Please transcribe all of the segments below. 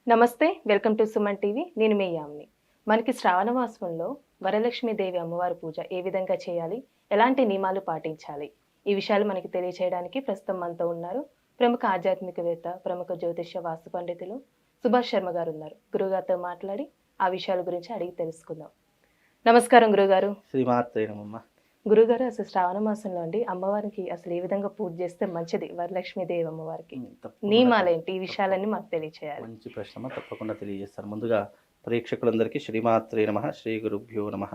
నమస్తే. Welcome to Suman TV. నేను మీ యామిని. మనకి శ్రావణ మాసంలో వరలక్ష్మీదేవి అమ్మవారి పూజ ఏ విధంగా చేయాలి? ఎలాంటి నియమాలు పాటించాలి? ఈ విషయాలు మనకి తెలియచేయడానికి ప్రస్తుతం మనతో ఉన్నారు ప్రముఖ ఆధ్యాత్మికవేత్త, ప్రముఖ జ్యోతిష్య వాస్తు పండితులు సుభాష్ శర్మ గారు ఉన్నారు. గురుగారితో మాట్లాడి ఆ విషయాల గురించి అడిగి తెలుసుకుందాం. నమస్కారం గురుగారు. శ్రీమాత్రే నమః. గురుగారు, అసలు శ్రావణ మాసంలో అండి అమ్మవారికి అసలు ఏ విధంగా పూజ చేస్తే మంచిది? వరలక్ష్మీదేవి అమ్మవారికి నియమాలేంటి? ఈ విషయాలన్నీ మాకు తెలియచేయాలి. మంచి ప్రశ్న, తప్పకుండా తెలియజేస్తాను. ముందుగా ప్రేక్షకులందరికీ శ్రీమాత్రే నమః, శ్రీ గురుభ్యో నమః.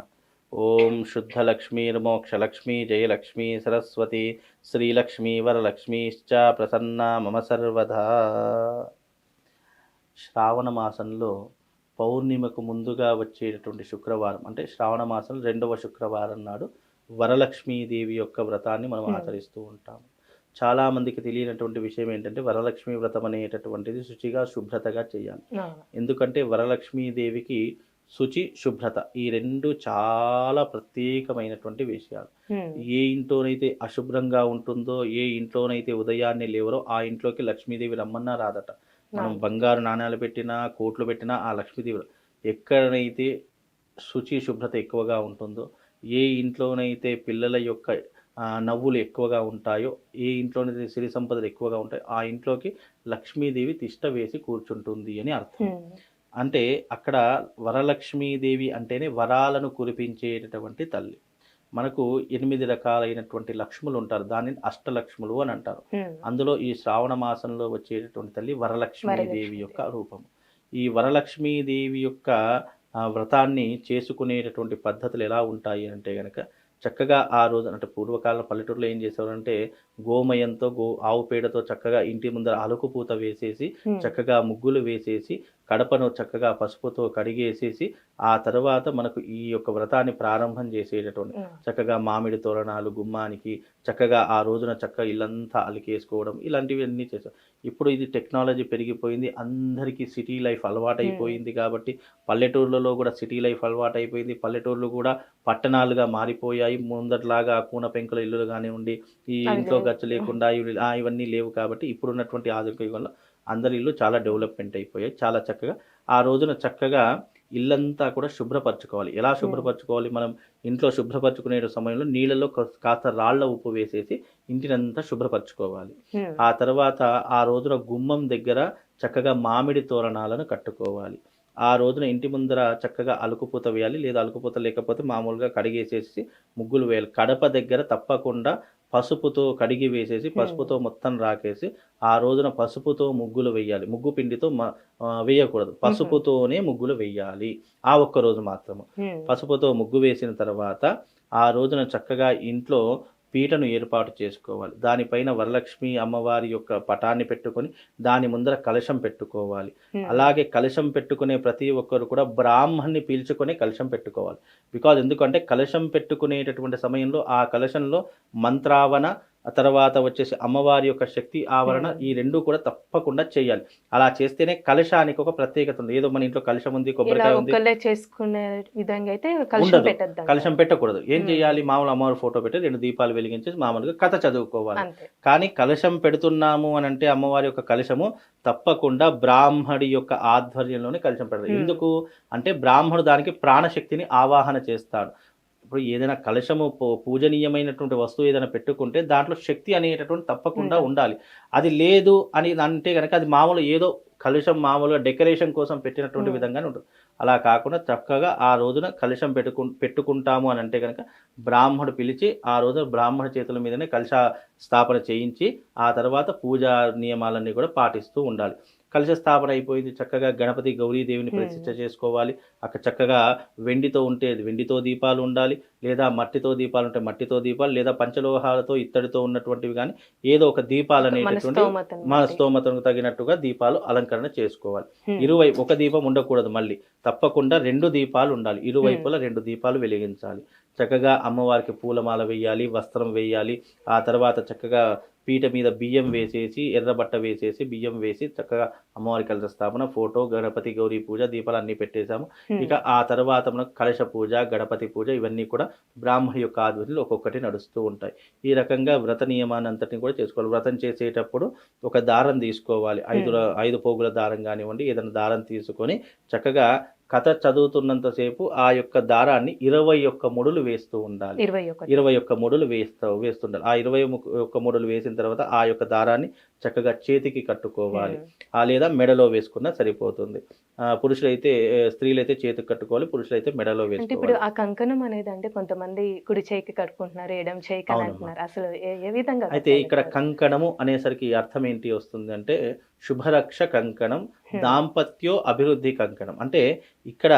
ఓం శుద్ధ లక్ష్మీర్మోక్షలక్ష్మీ జయలక్ష్మీ సరస్వతి శ్రీలక్ష్మీ వరలక్ష్మీశ్చ ప్రసన్నా మమ సర్వదా. శ్రావణ మాసంలో పౌర్ణిమకు ముందుగా వచ్చేటటువంటి శుక్రవారం, అంటే శ్రావణ మాసం 2వ శుక్రవారం నాడు వరలక్ష్మీదేవి యొక్క వ్రతాన్ని మనం ఆచరిస్తూ ఉంటాము. చాలామందికి తెలియనటువంటి విషయం ఏంటంటే, వరలక్ష్మీ వ్రతం అనేటటువంటిది శుచిగా శుభ్రతగా చేయాలి. ఎందుకంటే వరలక్ష్మీదేవికి శుచి శుభ్రత ఈ రెండు చాలా ప్రత్యేకమైనటువంటి విషయాలు. ఏ ఇంట్లోనైతే అశుభ్రంగా ఉంటుందో, ఏ ఇంట్లోనైతే ఉదయాన్నే లేవరో ఆ ఇంట్లోకి లక్ష్మీదేవి రమ్మన్నా రాదట. మనం బంగారు నాణ్యాలు పెట్టినా, కోట్లు పెట్టినా ఆ లక్ష్మీదేవి ఎక్కడనైతే శుచి శుభ్రత ఎక్కువగా ఉంటుందో, ఏ ఇంట్లోనైతే పిల్లల యొక్క నవ్వులు ఎక్కువగా ఉంటాయో, ఏ ఇంట్లోనైతే సిరి సంపదలు ఎక్కువగా ఉంటాయో ఆ ఇంట్లోకి లక్ష్మీదేవి తిష్ట వేసి కూర్చుంటుంది అని అర్థం. అంటే అక్కడ వరలక్ష్మీదేవి అంటేనే వరాలను కురిపించేటటువంటి తల్లి. మనకు 8 రకాలైనటువంటి లక్ష్ములు ఉంటారు, దానిని అష్టలక్ష్ములు అని అంటారు. అందులో ఈ శ్రావణ మాసంలో వచ్చేటటువంటి తల్లి వరలక్ష్మీదేవి యొక్క రూపము. ఈ వరలక్ష్మీదేవి యొక్క వ్రతాన్ని చేసుకునేటటువంటి పద్ధతులు ఎలా ఉంటాయి అంటే కనుక, చక్కగా ఆ రోజు అంటే పూర్వకాలం పల్లెటూరులో ఏం చేసేవారంటే, గోమయంతో ఆవు పేడతో చక్కగా ఇంటి ముందర అలుకు పూత వేసేసి, చక్కగా ముగ్గులు వేసేసి, కడపను చక్కగా పసుపుతో కడిగేసేసి, ఆ తర్వాత మనకు ఈ యొక్క వ్రతాన్ని ప్రారంభం చేసేటటువంటి చక్కగా మామిడి తోరణాలు గుమ్మానికి చక్కగా ఆ రోజున చక్కగా ఇల్లంతా అలికేసుకోవడం, ఇలాంటివి అన్నీ చేశారు. ఇప్పుడు ఇది టెక్నాలజీ పెరిగిపోయింది, అందరికీ సిటీ లైఫ్ అలవాటైపోయింది. కాబట్టి పల్లెటూర్లలో కూడా సిటీ లైఫ్ అలవాటైపోయింది, పల్లెటూర్లు కూడా పట్టణాలుగా మారిపోయాయి. ముందట్లాగా కూన పెంకుల ఇల్లులు కానివ్వండి, ఈ ఇంట్లో ఖర్చు లేకుండా ఇవన్నీ లేవు. కాబట్టి ఇప్పుడున్నటువంటి ఆధునిక యుగంలో అందరి ఇల్లు చాలా డెవలప్మెంట్ అయిపోయాయి. చాలా చక్కగా ఆ రోజున చక్కగా ఇల్లంతా కూడా శుభ్రపరచుకోవాలి. ఎలా శుభ్రపరచుకోవాలి? మనం ఇంట్లో శుభ్రపరచుకునే సమయంలో నీళ్ళలో కాస్త రాళ్ల ఉప్పు వేసేసి ఇంటినంతా శుభ్రపరచుకోవాలి. ఆ తర్వాత ఆ రోజున గుమ్మం దగ్గర చక్కగా మామిడి తోరణాలను కట్టుకోవాలి. ఆ రోజున ఇంటి ముందర చక్కగా అలుకుపూత వేయాలి, లేదా అలుకుపూత లేకపోతే మామూలుగా కడిగేసేసి ముగ్గులు వేయాలి. కడప దగ్గర తప్పకుండా పసుపుతో కడిగి వేసేసి పసుపుతో మొత్తం రాకేసి ఆ రోజున పసుపుతో ముగ్గులు వేయాలి. ముగ్గు పిండితో వేయకూడదు, పసుపుతోనే ముగ్గులు వేయాలి. ఆ ఒక్క రోజు మాత్రము పసుపుతో ముగ్గు వేసిన తర్వాత ఆ రోజున చక్కగా ఇంట్లో పీటను ఏర్పాటు చేసుకోవాలి. దానిపైన వరలక్ష్మి అమ్మవారి యొక్క పటాన్ని పెట్టుకొని దాని ముందర కలశం పెట్టుకోవాలి. అలాగే కలశం పెట్టుకునే ప్రతి ఒక్కరు కూడా బ్రాహ్మణ్ణి పీల్చుకొని కలశం పెట్టుకోవాలి. బికాజ్ ఎందుకంటే కలశం పెట్టుకునేటటువంటి సమయంలో ఆ కలశంలో మంత్రావన, ఆ తర్వాత వచ్చేసి అమ్మవారి యొక్క శక్తి ఆవరణ, ఈ రెండు కూడా తప్పకుండా చేయాలి. అలా చేస్తేనే కలశానికి ఒక ప్రత్యేకత ఉంది. ఏదో మన ఇంట్లో కలశం ఉంది, కొబ్బరికాయ ఉంది, చేసుకునే విధంగా అయితే కలశం పెట్టకూడదు. ఏం చేయాలి? మామూలు అమ్మవారి ఫోటో పెట్టి 2 దీపాలు వెలిగించేసి మామూలుగా కథ చదువుకోవాలి. కానీ కలశం పెడుతున్నాము అని అంటే అమ్మవారి యొక్క కలశము తప్పకుండా బ్రాహ్మడి యొక్క ఆధ్వర్యంలోనే కలశం పెడతారు. ఎందుకు అంటే బ్రాహ్మణుడు దానికి ప్రాణశక్తిని ఆవాహన చేస్తాడు. ఇప్పుడు ఏదైనా కలశము పూజనీయమైనటువంటి వస్తువు ఏదైనా పెట్టుకుంటే దాంట్లో శక్తి అనేటటువంటి తప్పకుండా ఉండాలి. అది లేదు అని అంటే కనుక అది మామూలు ఏదో కలశం మామూలుగా డెకరేషన్ కోసం పెట్టినటువంటి విధంగానే ఉంటుంది. అలా కాకుండా చక్కగా ఆ రోజున కలశం పెట్టుకుంటాము అని అంటే కనుక బ్రాహ్మడు పిలిచి ఆ రోజున బ్రాహ్మణ చేతుల మీదనే కలశ స్థాపన చేయించి ఆ తర్వాత పూజా నియమాలన్నీ కూడా పాటిస్తూ ఉండాలి. కలశ స్థాపన అయిపోయింది, చక్కగా గణపతి గౌరీదేవిని ప్రతిష్ఠ చేసుకోవాలి. అక్కడ చక్కగా వెండితో ఉంటే వెండితో దీపాలు ఉండాలి, లేదా మట్టితో దీపాలు ఉంటే మట్టితో దీపాలు, లేదా పంచలోహాలతో ఇత్తడితో ఉన్నటువంటివి కానీ ఏదో ఒక దీపాలు అనేటటువంటి మన స్తోమతకు తగినట్టుగా దీపాలు అలంకరణ చేసుకోవాలి. ఒక దీపం ఉండకూడదు, మళ్ళీ తప్పకుండా 2 దీపాలు ఉండాలి. ఇరువైపులా 2 దీపాలు వెలిగించాలి. చక్కగా అమ్మవారికి పూలమాల వేయాలి, వస్త్రం వేయాలి. ఆ తర్వాత చక్కగా పీట మీద బియ్యం వేసేసి, ఎర్ర బట్ట వేసేసి, బియ్యం వేసి చక్కగా అమ్మవారి కలశ స్థాపన, ఫోటో, గణపతి గౌరీ పూజ, దీపాలు అన్నీ పెట్టేశాము. ఇక ఆ తర్వాత మనకు కలశ పూజ, గణపతి పూజ ఇవన్నీ కూడా బ్రాహ్మణి యొక్క ఆధ్వర్యంలో ఒక్కొక్కటి నడుస్తూ ఉంటాయి. ఈ రకంగా వ్రత నియమాన్ని అంతటిని కూడా చేసుకోవాలి. వ్రతం చేసేటప్పుడు ఒక దారం తీసుకోవాలి. 5 పోగుల దారం కానివ్వండి, ఏదైనా దారం తీసుకొని చక్కగా కథ చదువుతున్నంతసేపు ఆ యొక్క దారాన్ని 21 ముడులు వేస్తూ ఉండాలి. 21 ముడులు వేస్తుండాలి. ఆ 21 ముడులు వేసిన తర్వాత ఆ యొక్క దారాన్ని చక్కగా చేతికి కట్టుకోవాలి. లేదా మెడలో వేసుకున్నా సరిపోతుంది. పురుషులైతే స్త్రీలైతే చేతికి కట్టుకోవాలి, పురుషులైతే మెడలో అంటే ఇప్పుడు వేసుకోవాలి. ఆ కంకణం అనేది అంటే కొంతమంది కుడి చేయికి కట్టుకుంటున్నారు, ఎడమ చేయికి అని అవునమ్మా. అంటున్నారు. అసలు ఏ విధంగా అయితే కట్టాలి ఇక్కడ అసలు? కంకణము అనేసరికి అర్థం ఏంటి వస్తుంది అంటే శుభరక్ష కంకణం, దాంపత్యో అభివృద్ధి కంకణం. అంటే ఇక్కడ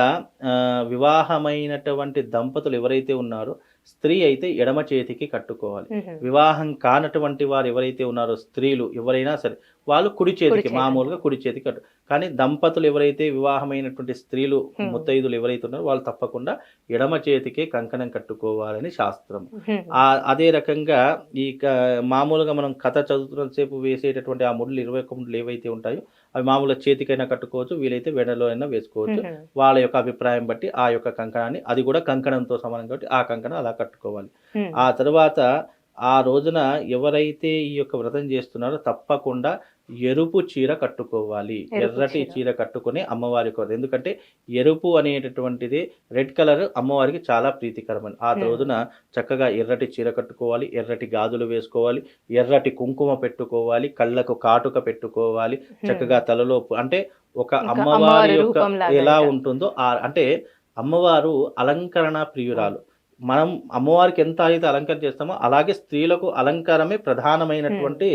వివాహమైనటువంటి దంపతులు ఎవరైతే ఉన్నారో స్త్రీ అయితే ఎడమ చేతికి కట్టుకోవాలి. వివాహం కానటువంటి వారు ఎవరైతే ఉన్నారో స్త్రీలు ఎవరైనా సరే వాళ్ళు కుడి చేతికి, మామూలుగా కుడి చేతికి కట్టు. కానీ దంపతులు ఎవరైతే వివాహమైనటువంటి స్త్రీలు ముత్తైదులు ఎవరైతే ఉన్నారో వాళ్ళు తప్పకుండా ఎడమ చేతికే కంకణం కట్టుకోవాలని శాస్త్రం. అదే రకంగా ఈ మామూలుగా మనం కథ చదువుతున్నంతసేపు వేసేటటువంటి ఆ ముడులు 21 ముడులు ఏవైతే ఉంటాయో అవి మామూలుగా చేతికైనా కట్టుకోవచ్చు, వీలైతే వెనలో అయినా వేసుకోవచ్చు. వాళ్ళ యొక్క అభిప్రాయం బట్టి ఆ యొక్క కంకణాన్ని, అది కూడా కంకణంతో సమానం కాబట్టి ఆ కంకణం అలా కట్టుకోవాలి. ఆ తర్వాత ఆ రోజున ఎవరైతే ఈ యొక్క వ్రతం చేస్తున్నారో తప్పకుండా ఎరుపు చీర కట్టుకోవాలి. ఎర్రటి చీర కట్టుకొని అమ్మవారికి, ఎందుకంటే ఎరుపు అనేటటువంటిది రెడ్ కలర్ అమ్మవారికి చాలా ప్రీతికరమైన. ఆ రోజున చక్కగా ఎర్రటి చీర కట్టుకోవాలి, ఎర్రటి గాజులు వేసుకోవాలి, ఎర్రటి కుంకుమ పెట్టుకోవాలి, కళ్ళకు కాటుక పెట్టుకోవాలి, చక్కగా తలలో అంటే ఒక అమ్మవారి యొక్క ఎలా ఉంటుందో అంటే అమ్మవారు అలంకరణ ప్రియురాలు. మనం అమ్మవారికి ఎంత అయితే అలంకరణ చేస్తామో అలాగే స్త్రీలకు అలంకారమే ప్రధానమైనటువంటి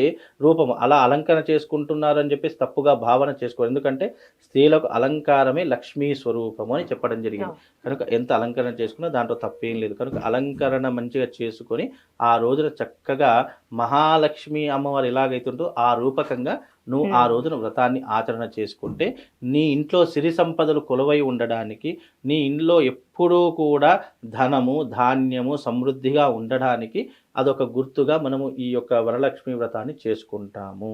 రూపము. అలా అలంకరణ చేసుకుంటున్నారని చెప్పేసి తప్పుగా భావన చేసుకోవాలి. ఎందుకంటే స్త్రీలకు అలంకారమే లక్ష్మీ స్వరూపము అని చెప్పడం జరిగింది. కనుక ఎంత అలంకరణ చేసుకున్నా దాంట్లో తప్పేం లేదు. కనుక అలంకరణ మంచిగా చేసుకొని ఆ రోజున చక్కగా మహాలక్ష్మి అమ్మవారు ఎలాగైతుందో ఆ రూపకంగా నువ్వు ఆ రోజున వ్రతాన్ని ఆచరణ చేసుకుంటే నీ ఇంట్లో సిరి సంపదలు కొలువై ఉండడానికి, నీ ఇంట్లో ఎప్పుడూ కూడా ధనము, ధాన్యము సమృద్ధిగా ఉండడానికి అదొక గుర్తుగా మనము ఈ యొక్క వరలక్ష్మి వ్రతాన్ని చేసుకుంటాము.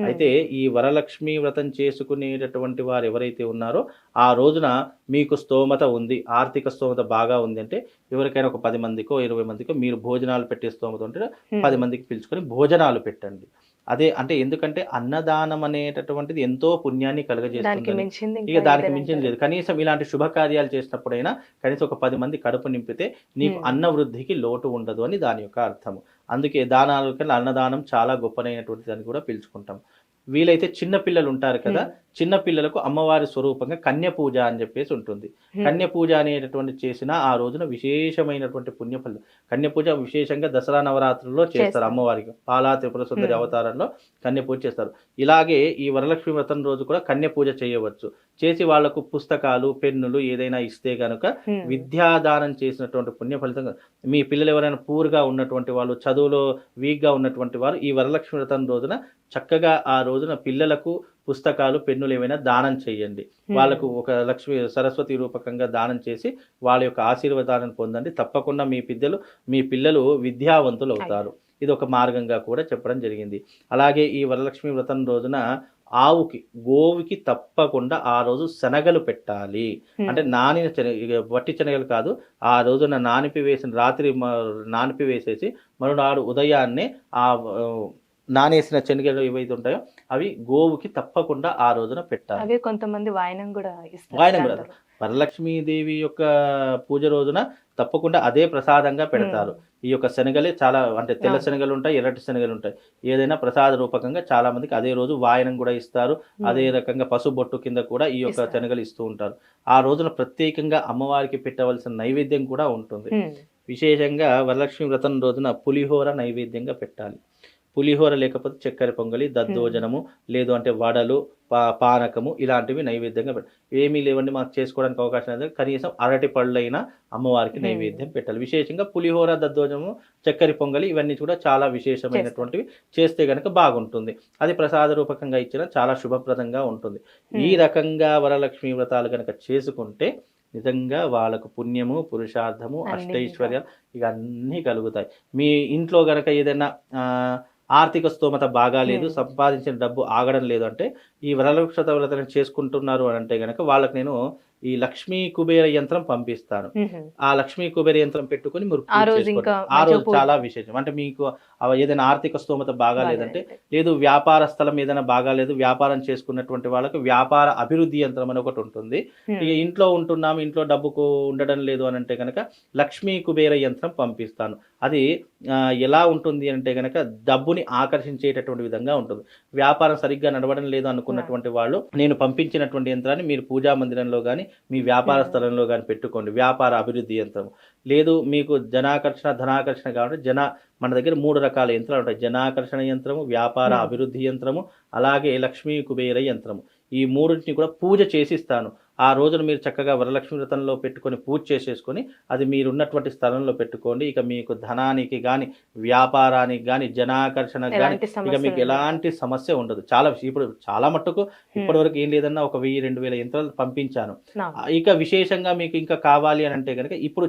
అయితే ఈ వరలక్ష్మి వ్రతం చేసుకునేటటువంటి వారు ఎవరైతే ఉన్నారో ఆ రోజున మీకు స్తోమత ఉంది, ఆర్థిక స్తోమత బాగా ఉంది అంటే ఎవరికైనా ఒక 10 మందికో 20 మందికో మీరు భోజనాలు పెట్టే స్తోమత ఉంటే 10 మందికి పిలుచుకొని భోజనాలు పెట్టండి. అదే అంటే ఎందుకంటే అన్నదానం అనేటటువంటిది ఎంతో పుణ్యాన్ని కలుగజేస్తుంది. ఇక దానికి మించింది లేదు. కనీసం ఇలాంటి శుభకార్యాలు చేసినప్పుడైనా కనీసం ఒక 10 మంది కడుపు నింపితే నీకు అన్న వృద్ధికి లోటు ఉండదు అని దాని యొక్క అర్థము. అందుకే దానాల కన్నా అన్నదానం చాలా గొప్పనైనటువంటిది అని కూడా పిలుచుకుంటాం. వీలైతే చిన్న పిల్లలు ఉంటారు కదా, చిన్న పిల్లలకు అమ్మవారి స్వరూపంగా కన్య పూజ అని చెప్పేసి ఉంటుంది. కన్య పూజ అనేటటువంటి చేసిన ఆ రోజున విశేషమైనటువంటి పుణ్యఫలం. కన్య పూజ విశేషంగా దసరా నవరాత్రుల్లో చేస్తారు అమ్మవారికి. పాలా త్రిపుర సుందరి అవతారంలో కన్య పూజ చేస్తారు. ఇలాగే ఈ వరలక్ష్మి వ్రతం రోజు కూడా కన్య పూజ చేయవచ్చు. చేసి వాళ్లకు పుస్తకాలు, పెన్నులు ఏదైనా ఇస్తే గనుక విద్యాదానం చేసినటువంటి పుణ్య ఫలితం. మీ పిల్లలు ఎవరైనా పూర్గా ఉన్నటువంటి వాళ్ళు, చదువులో వీక్గా ఉన్నటువంటి వారు ఈ వరలక్ష్మి వ్రతం రోజున చక్కగా ఆ రోజున పిల్లలకు పుస్తకాలు, పెన్నులు ఏమైనా దానం చేయండి. వాళ్ళకు ఒక లక్ష్మి సరస్వతి రూపకంగా దానం చేసి వాళ్ళ యొక్క ఆశీర్వాదాన్ని పొందండి. తప్పకుండా మీ పిల్లలు విద్యావంతులు అవుతారు. ఇది ఒక మార్గంగా కూడా చెప్పడం జరిగింది. అలాగే ఈ వరలక్ష్మి వ్రతం రోజున గోవుకి తప్పకుండా ఆ రోజు శనగలు పెట్టాలి. అంటే నానిన వట్టి శనగలు కాదు, ఆ రోజున రాత్రి నానిపివేసేసి మరునాడు ఉదయాన్నే ఆ నానేసిన శనగలు ఏవైతే ఉంటాయో అవి గోవుకి తప్పకుండా ఆ రోజున పెట్టాలి. అవి కొంతమంది వాయనం కూడా వరలక్ష్మీదేవి యొక్క పూజ రోజున తప్పకుండా అదే ప్రసాదంగా పెడతారు. ఈ యొక్క శనగలే చాలా, అంటే తెల్ల శనగలు ఉంటాయి, ఎర్రటి శనగలు ఉంటాయి. ఏదైనా ప్రసాద రూపకంగా చాలా మందికి అదే రోజు వాయనం కూడా ఇస్తారు. అదే రకంగా పసుబొట్టు కింద కూడా ఈ యొక్క శనగలు ఇస్తూ ఉంటారు. ఆ రోజున ప్రత్యేకంగా అమ్మవారికి పెట్టవలసిన నైవేద్యం కూడా ఉంటుంది. విశేషంగా వరలక్ష్మి వ్రతం రోజున పులిహోర నైవేద్యంగా పెట్టాలి. పులిహోర లేకపోతే చక్కెర పొంగలి, దద్దోజనము, లేదు అంటే వడలు, పానకము ఇలాంటివి నైవేద్యంగా ఏమీ లేవండి మాకు చేసుకోవడానికి అవకాశం లేదు, కనీసం అరటి పళ్ళైనా అమ్మవారికి నైవేద్యం పెట్టాలి. విశేషంగా పులిహోర, దద్దోజనము, చక్కెర పొంగలి ఇవన్నీ కూడా చాలా విశేషమైనటువంటివి. చేస్తే గనక బాగుంటుంది. అది ప్రసాద రూపకంగా ఇచ్చిన చాలా శుభప్రదంగా ఉంటుంది. ఈ రకంగా వరలక్ష్మి వ్రతాలు కనుక చేసుకుంటే నిజంగా వాళ్ళకు పుణ్యము, పురుషార్థము, అన్ని అష్టైశ్వర్యాలు ఇక అన్నీ కలుగుతాయి. మీ ఇంట్లో గనక ఏదైనా ఆర్థిక స్తోమత బాగాలేదు, సంపాదించిన డబ్బు ఆగడం లేదు అంటే ఈ వరలక్ష్మి వ్రతం చేసుకుంటున్నారు అని అంటే గనక వాళ్ళకి నేను ఈ లక్ష్మీ కుబేర యంత్రం పంపిస్తాను. ఆ లక్ష్మీ కుబేర యంత్రం పెట్టుకొని మీరు ఆ పూజ రోజు చేసుకోండి. ఇంకా ఆ రోజు మంచిగా పూజ చాలా విశేషం. అంటే మీకు ఏదైనా ఆర్థిక స్తోమత బాగాలేదంటే, బాగాలేదంటే. లేదు వ్యాపార స్థలం ఏదైనా బాగాలేదు, వ్యాపారం చేసుకున్నటువంటి వాళ్ళకి వ్యాపార అభివృద్ధి యంత్రం అని ఒకటి ఉంటుంది. ఇక ఇంట్లో ఉంటున్నాము, ఇంట్లో డబ్బుకు ఉండడం లేదు అని అంటే గనక లక్ష్మీ కుబేర యంత్రం పంపిస్తాను. అది ఎలా ఉంటుంది అంటే గనక డబ్బుని ఆకర్షించేటటువంటి విధంగా ఉంటుంది. వ్యాపారం సరిగ్గా నడవడం లేదు అనుకున్నటువంటి వాళ్ళు నేను పంపించినటువంటి యంత్రాన్ని మీరు పూజా మందిరంలో గాని, మీ వ్యాపార స్థలంలో గాని పెట్టుకోండి. వ్యాపార అభివృద్ధి యంత్రం. లేదు మీకు జనాకర్షణ, ధనాకర్షణ కావాలంటే మన దగ్గర 3 రకాల యంత్రాలు ఉంటాయి. జనాకర్షణ యంత్రము, వ్యాపార అభివృద్ధి యంత్రము, అలాగే లక్ష్మీ కుబేర యంత్రము. ఈ మూడింటిని కూడా పూజ చేసిస్తాను. ఆ రోజున మీరు చక్కగా వరలక్ష్మి వ్రతంలో పెట్టుకొని పూజ చేసేసుకొని అది మీరున్నటువంటి స్థలంలో పెట్టుకోండి. ఇక మీకు ధనానికి గాని, వ్యాపారానికి గాని, జనాకర్షణకు గాని ఎలాంటి ఇక సమస్యలు మీకు ఎలాంటి సమస్య ఉండదు. ఇప్పుడు చాలా మట్టుకు ఇప్పటివరకు ఏం లేదన్నా ఒక 1000, 2000 యంత్రాలు పంపించాను. ఇక విశేషంగా మీకు ఇంకా కావాలి అని అంటే గనక ఇప్పుడు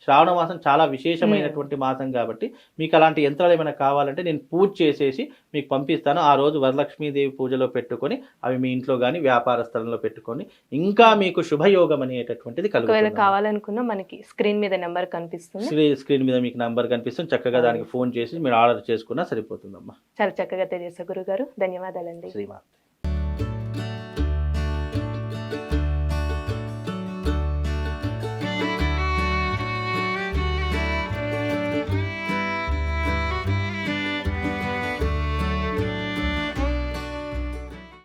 శ్రావణ మాసం చాలా విశేషమైనటువంటి మాసం కాబట్టి మీకు అలాంటి యంత్రాలు ఏమైనా కావాలంటే నేను పూజ చేసేసి మీకు పంపిస్తాను. ఆ రోజు వరలక్ష్మీదేవి పూజలో పెట్టుకొని అవి మీ ఇంట్లో గాని, వ్యాపార స్థలంలో పెట్టుకొని ఇంకా మీకు శుభయోగం అనేటటువంటిది ఒకవేళ కలుగుతుంది. కావాలనుకున్నా మనకి స్క్రీన్ మీద నెంబర్ కనిపిస్తుంది. స్క్రీన్ మీద మీకు నంబర్ కనిపిస్తుంది. చక్కగా దానికి ఫోన్ చేసి మీరు ఆర్డర్ చేసుకున్నా సరిపోతుందమ్మా. చాలా చక్కగా తెలియజేశారు గురుగారు. ధన్యవాదాలండి. శ్రీమాత.